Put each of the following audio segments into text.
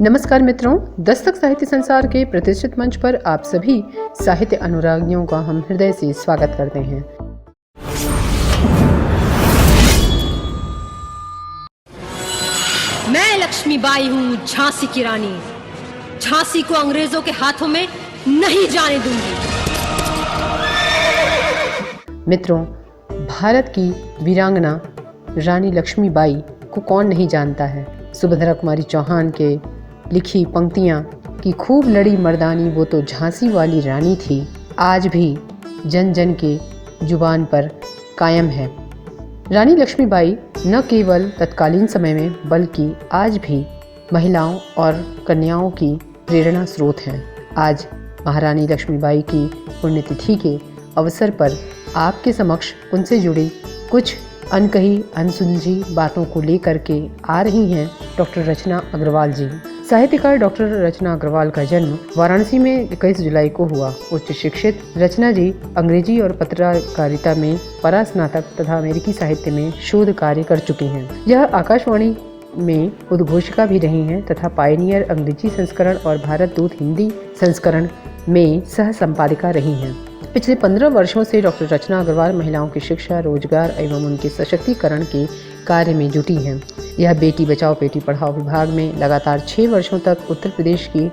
नमस्कार मित्रों, दस्तक साहित्य संसार के प्रतिष्ठित मंच पर आप सभी साहित्य अनुरागियों का हम हृदय से स्वागत करते हैं। मैं लक्ष्मीबाई हूँ, झांसी की रानी। झांसी को अंग्रेजों के हाथों में नहीं जाने दूंगी। मित्रों, भारत की वीरांगना रानी लक्ष्मीबाई को कौन नहीं जानता है। सुभद्रा कुमारी चौहान के लिखी पंक्तियाँ कि खूब लड़ी मर्दानी वो तो झांसी वाली रानी थी, आज भी जन जन के जुबान पर कायम है। रानी लक्ष्मीबाई न केवल तत्कालीन समय में बल्कि आज भी महिलाओं और कन्याओं की प्रेरणा स्रोत हैं। आज महारानी लक्ष्मीबाई की पुण्यतिथि के अवसर पर आपके समक्ष उनसे जुड़ी कुछ अनकही अनसुलझी बातों को लेकर के आ रही हैं डॉक्टर रचना अग्रवाल जी। साहित्यकार डॉक्टर रचना अग्रवाल का जन्म वाराणसी में 21 जुलाई को हुआ। उच्च शिक्षित रचना जी अंग्रेजी और पत्रकारिता में परास्नातक तथा अमेरिकी साहित्य में शोध कार्य कर चुकी हैं। यह आकाशवाणी में उद्घोषिका भी रही हैं तथा पायनियर अंग्रेजी संस्करण और भारत दूत हिंदी संस्करण में सह संपादिका रही हैं। पिछले 15 वर्षों से डॉक्टर रचना अग्रवाल महिलाओं की शिक्षा, रोजगार एवं उनके सशक्तिकरण के कार्य में जुटी हैं। यह बेटी बचाओ बेटी पढ़ाओ विभाग में लगातार 6 वर्षों तक उत्तर प्रदेश की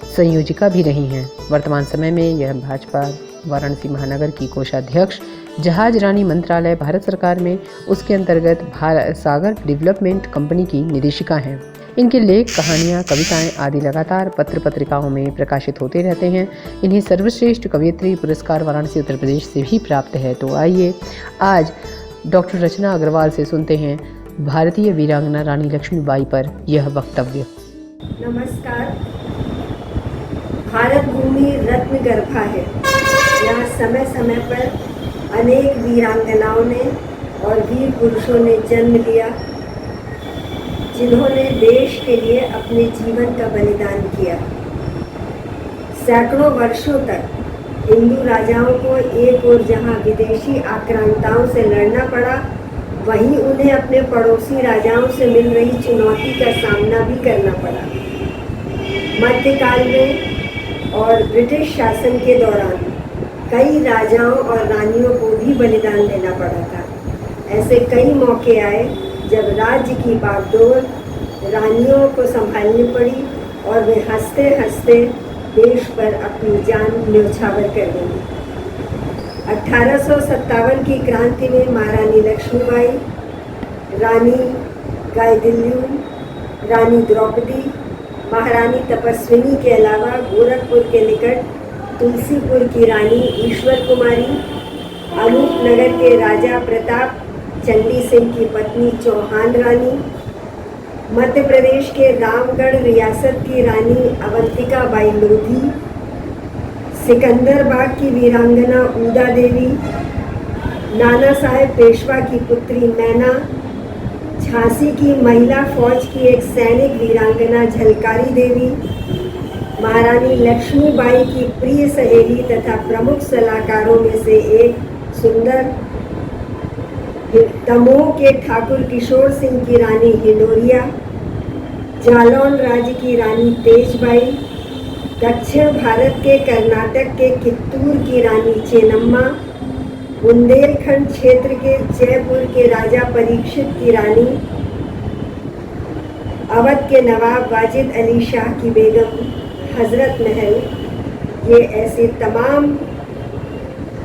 संयोजिका भी रही हैं। वर्तमान समय में यह भाजपा वाराणसी महानगर की कोषाध्यक्ष, जहाज रानी मंत्रालय भारत सरकार में उसके अंतर्गत सागर डेवलपमेंट कंपनी की निदेशिका हैं। इनके लेख, कहानियाँ, कविताएं आदि लगातार पत्र पत्रिकाओं में प्रकाशित होते रहते हैं। इन्हें सर्वश्रेष्ठ कवयित्री पुरस्कार वाराणसी उत्तर प्रदेश से भी प्राप्त है। तो आइए आज डॉक्टर रचना अग्रवाल से सुनते हैं भारतीय वीरांगना रानी लक्ष्मीबाई पर यह वक्तव्य। नमस्कार। भारत भूमि रत्न गर्भा है। यहाँ समय समय पर अनेक वीरांगनाओं ने और वीर पुरुषों ने जन्म लिया, जिन्होंने देश के लिए अपने जीवन का बलिदान किया। सैकड़ों वर्षों तक हिंदू राजाओं को एक ओर जहां विदेशी आक्रांताओं से लड़ना पड़ा, वहीं उन्हें अपने पड़ोसी राजाओं से मिल रही चुनौती का सामना भी करना पड़ा। मध्यकाल में और ब्रिटिश शासन के दौरान कई राजाओं और रानियों को भी बलिदान देना पड़ा था। ऐसे कई मौके आए जब राज्य की बागडोर रानियों को संभालनी पड़ी और वे हंसते हंसते देश पर अपनी जान न्यौछावर कर गई। 1857 की क्रांति में महारानी लक्ष्मीबाई, रानी गायदिल्यू, रानी द्रौपदी, महारानी तपस्विनी के अलावा गोरखपुर के निकट तुलसीपुर की रानी ईश्वर कुमारी, अनूपनगर के राजा प्रताप चंडी सिंह की पत्नी चौहान रानी, मध्य प्रदेश के रामगढ़ रियासत की रानी अवंतिका बाई लोधी, सिकंदरबाग की वीरांगना ऊदा देवी, नाना साहेब पेशवा की पुत्री मैना, झांसी की महिला फौज की एक सैनिक वीरांगना झलकारी देवी, महारानी लक्ष्मीबाई की प्रिय सहेली तथा प्रमुख सलाहकारों में से एक सुंदर, दमोह के ठाकुर किशोर सिंह की रानी हिंडोरिया, जालौन राज्य की रानी तेजबाई, दक्षिण भारत के कर्नाटक के कित्तूर की रानी चेन्नम्मा, बुंदेलखंड क्षेत्र के जयपुर के राजा परीक्षित की रानी, अवध के नवाब वाजिद अली शाह की बेगम हजरत महल, ये ऐसे तमाम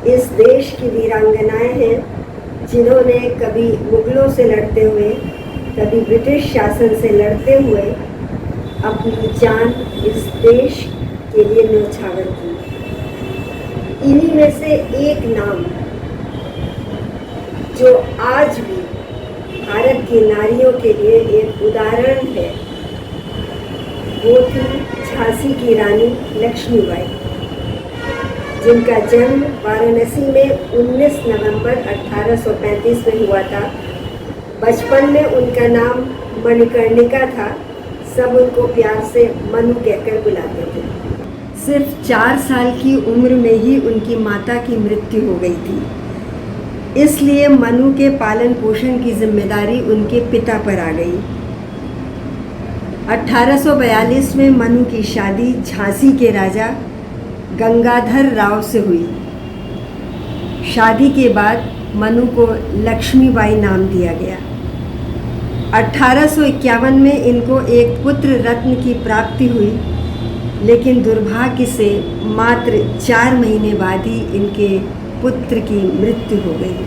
इस देश की वीरांगनाएं हैं जिन्होंने कभी मुगलों से लड़ते हुए, कभी ब्रिटिश शासन से लड़ते हुए अपनी जान इस देश के लिए न्यौछावर की। इन्हीं में से एक नाम जो आज भी भारत की नारियों के लिए एक उदाहरण है, वो थी झांसी की रानी लक्ष्मीबाई, जिनका जन्म वाराणसी में 19 नवंबर 1835 में हुआ था। बचपन में उनका नाम मणिकर्णिका था। सब उनको प्यार से मनु कहकर बुलाते थे। सिर्फ 4 साल की उम्र में ही उनकी माता की मृत्यु हो गई थी, इसलिए मनु के पालन पोषण की जिम्मेदारी उनके पिता पर आ गई। 1842 में मनु की शादी झांसी के राजा गंगाधर राव से हुई। शादी के बाद मनु को लक्ष्मीबाई नाम दिया गया। 1851 में इनको एक पुत्र रत्न की प्राप्ति हुई, लेकिन दुर्भाग्य से मात्र 4 महीने बाद ही इनके पुत्र की मृत्यु हो गई।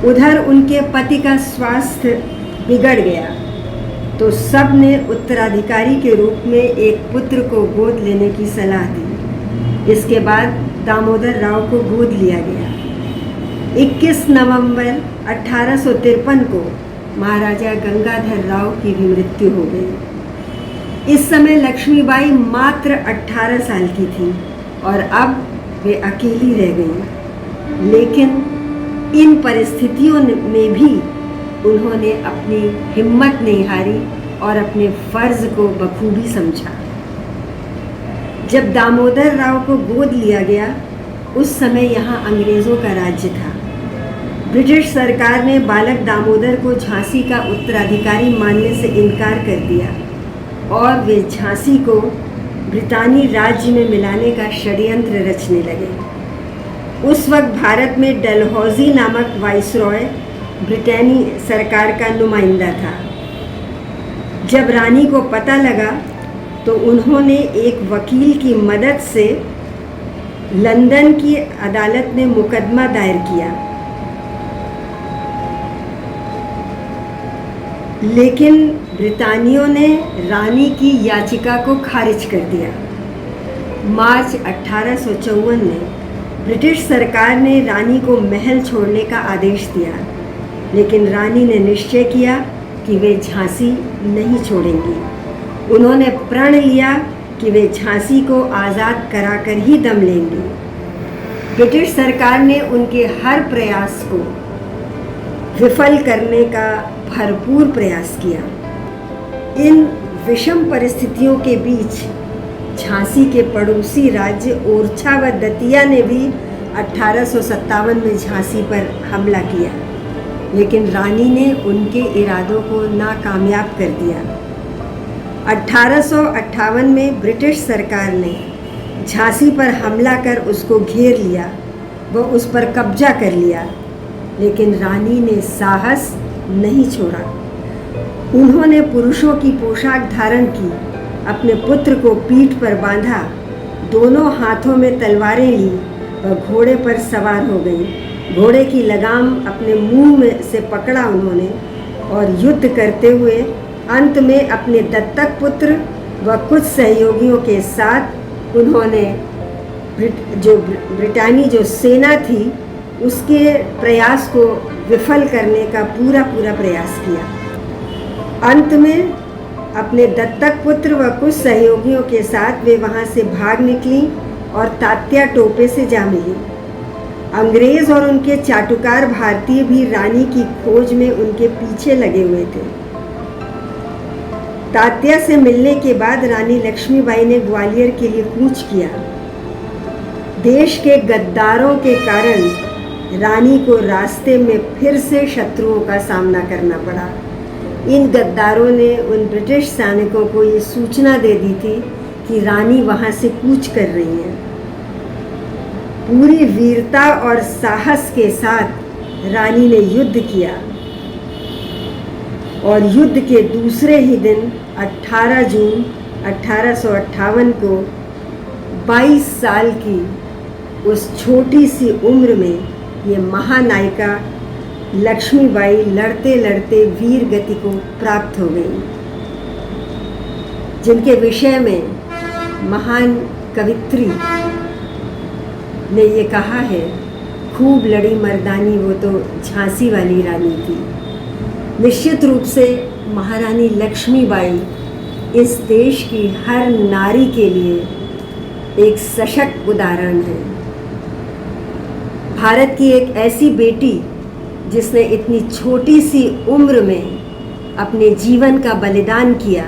उधर उनके पति का स्वास्थ्य बिगड़ गया तो सब ने उत्तराधिकारी के रूप में एक पुत्र को गोद लेने की सलाह दी। इसके बाद दामोदर राव को गोद लिया गया। 21 नवंबर 1853 को महाराजा गंगाधर राव की भी मृत्यु हो गई। इस समय लक्ष्मीबाई मात्र 18 साल की थी और अब वे अकेली रह गईं। लेकिन इन परिस्थितियों में भी उन्होंने अपनी हिम्मत नहीं हारी और अपने फर्ज को बखूबी समझा। जब दामोदर राव को गोद लिया गया उस समय यहाँ अंग्रेज़ों का राज्य था। ब्रिटिश सरकार ने बालक दामोदर को झांसी का उत्तराधिकारी मानने से इनकार कर दिया और वे झांसी को ब्रितानी राज्य में मिलाने का षड्यंत्र रचने लगे। उस वक्त भारत में डलहौजी नामक वाइसरॉय ब्रिटेनी सरकार का नुमाइंदा था। जब रानी को पता लगा तो उन्होंने एक वकील की मदद से लंदन की अदालत में मुकदमा दायर किया, लेकिन ब्रितानियों ने रानी की याचिका को खारिज कर दिया। मार्च 1854 में ब्रिटिश सरकार ने रानी को महल छोड़ने का आदेश दिया, लेकिन रानी ने निश्चय किया कि वे झांसी नहीं छोड़ेंगी। उन्होंने प्रण लिया कि वे झांसी को आज़ाद कराकर ही दम लेंगी। ब्रिटिश सरकार ने उनके हर प्रयास को विफल करने का भरपूर प्रयास किया। इन विषम परिस्थितियों के बीच झांसी के पड़ोसी राज्य ओरछा व दतिया ने भी 1857 में झांसी पर हमला किया, लेकिन रानी ने उनके इरादों को नाकामयाब कर दिया। 1858 में ब्रिटिश सरकार ने झांसी पर हमला कर उसको घेर लिया व उस पर कब्जा कर लिया, लेकिन रानी ने साहस नहीं छोड़ा। उन्होंने पुरुषों की पोशाक धारण की, अपने पुत्र को पीठ पर बांधा, दोनों हाथों में तलवारें ली व घोड़े पर सवार हो गई। घोड़े की लगाम अपने मुंह में से पकड़ा उन्होंने और युद्ध करते हुए अंत में अपने दत्तक पुत्र व कुछ सहयोगियों के साथ उन्होंने ब्रिटानी जो सेना थी उसके प्रयास को विफल करने का पूरा प्रयास किया। अंत में अपने दत्तक पुत्र व कुछ सहयोगियों के साथ वे वहाँ से भाग निकली और तात्या टोपे से जा मिली। अंग्रेज़ और उनके चाटुकार भारतीय भी रानी की खोज में उनके पीछे लगे हुए थे। तात्या से मिलने के बाद रानी लक्ष्मीबाई ने ग्वालियर के लिए कूच किया। देश के गद्दारों के कारण रानी को रास्ते में फिर से शत्रुओं का सामना करना पड़ा। इन गद्दारों ने उन ब्रिटिश सैनिकों को ये सूचना दे दी थी कि रानी वहाँ से कूच कर रही है। पूरी वीरता और साहस के साथ रानी ने युद्ध किया और युद्ध के दूसरे ही दिन 18 जून 1858 को 22 साल की उस छोटी सी उम्र में ये महानायिका लक्ष्मीबाई लड़ते लड़ते वीर गति को प्राप्त हो गई, जिनके विषय में महान कवित्री ने ये कहा है, खूब लड़ी मर्दानी वो तो झांसी वाली रानी थी। निश्चित रूप से महारानी लक्ष्मीबाई इस देश की हर नारी के लिए एक सशक्त उदाहरण है। भारत की एक ऐसी बेटी जिसने इतनी छोटी सी उम्र में अपने जीवन का बलिदान किया